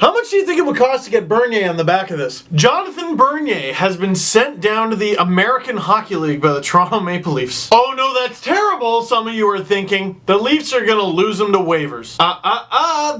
How much do you think it would cost to get Bernier on the back of this? Jonathan Bernier has been sent down to the American Hockey League by the Toronto Maple Leafs. Oh no, that's terrible, some of you are thinking. The Leafs are gonna lose him to waivers.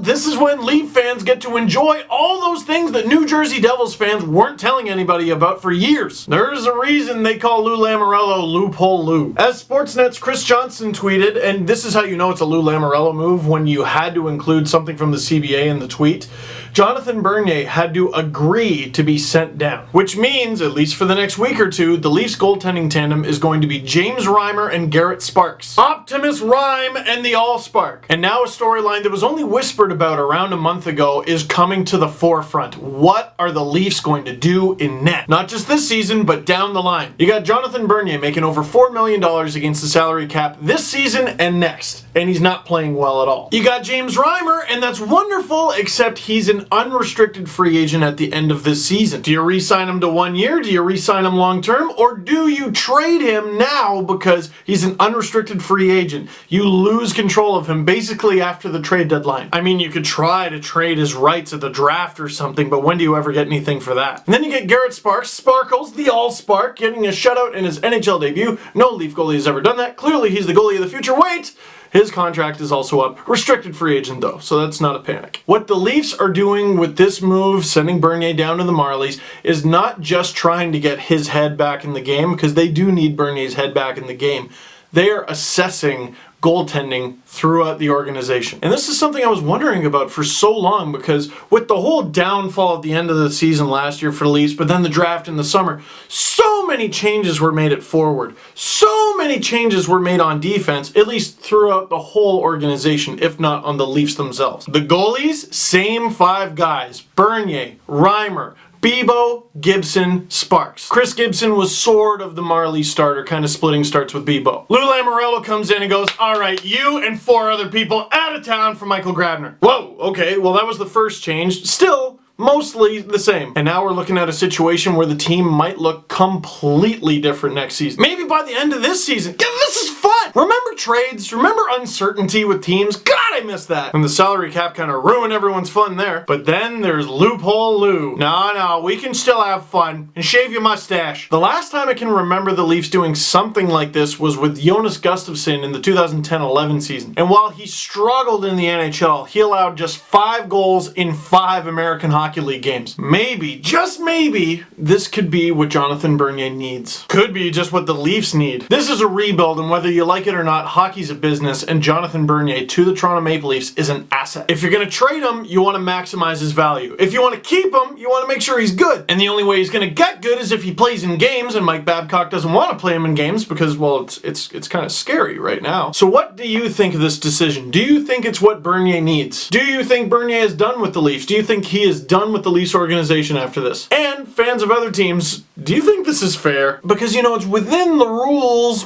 This is when Leaf fans get to enjoy all those things that New Jersey Devils fans weren't telling anybody about for years. There's a reason they call Lou Lamoriello Loophole Lou. As Sportsnet's Chris Johnson tweeted, and this is how you know it's a Lou Lamoriello move when you had to include something from the CBA in the tweet, Jonathan Bernier had to agree to be sent down. Which means, at least for the next week or two, the Leafs goaltending tandem is going to be James Reimer and Garrett Sparks. Optimus Rhyme and the All-Spark. And now a storyline that was only whispered about around a month ago is coming to the forefront. What are the Leafs going to do in net? Not just this season, but down the line. You got Jonathan Bernier making over $4 million against the salary cap this season and next. And he's not playing well at all. You got James Reimer, and that's wonderful, except he's an unrestricted free agent at the end of this season. Do you re-sign him to 1 year? Do you re-sign him long term? Or do you trade him now because he's an unrestricted free agent? You lose control of him basically after the trade deadline. I mean, you could try to trade his rights at the draft or something, but when do you ever get anything for that? And then you get Garrett Sparks, Sparkles, the All-Spark, getting a shutout in his NHL debut. No Leaf goalie has ever done that. Clearly, he's the goalie of the future. Wait! His contract is also up. Restricted free agent though, so that's not a panic. What the Leafs are doing with this move, sending Bernier down to the Marlies, is not just trying to get his head back in the game, because they do need Bernier's head back in the game. They are assessing goaltending throughout the organization. And this is something I was wondering about for so long, because with the whole downfall at the end of the season last year for the Leafs, but then the draft in the summer, so many changes were made at forward. So many changes were made on defense, at least throughout the whole organization, if not on the Leafs themselves. The goalies, same 5 guys. Bernier, Reimer, Bibeau, Gibson, Sparks. Chris Gibson was sort of the Marlies starter, kind of splitting starts with Bibeau. Lou Lamoriello comes in and goes, all right, you and 4 other people out of town for Michael Grabner. Whoa, okay, well that was the first change. Still, mostly the same. And now we're looking at a situation where the team might look completely different next season. Maybe by the end of this season. Yeah, this is fun! Remember trades? Remember uncertainty with teams? God, I miss that. And the salary cap kind of ruined everyone's fun there. But then there's Loophole Lou. No, we can still have fun and shave your mustache. The last time I can remember the Leafs doing something like this was with Jonas Gustafsson in the 2010-11 season. And while he struggled in the NHL, he allowed just 5 goals in 5 American Hockey League games. Maybe, just maybe, this could be what Jonathan Bernier needs. Could be just what the Leafs need. This is a rebuild, and whether you like it or not, hockey's a business, and Jonathan Bernier to the Toronto Maple Leafs is an asset. If you're going to trade him, you want to maximize his value. If you want to keep him, you want to make sure he's good. And the only way he's going to get good is if he plays in games, and Mike Babcock doesn't want to play him in games because, well, it's kind of scary right now. So what do you think of this decision? Do you think it's what Bernier needs? Do you think Bernier is done with the Leafs? Do you think he is done with the Leafs organization after this? And fans of other teams, do you think this is fair? Because, you know, it's within the rules.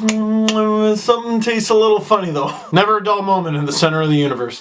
Something tastes a little funny though. Never a dull moment in the center of the universe.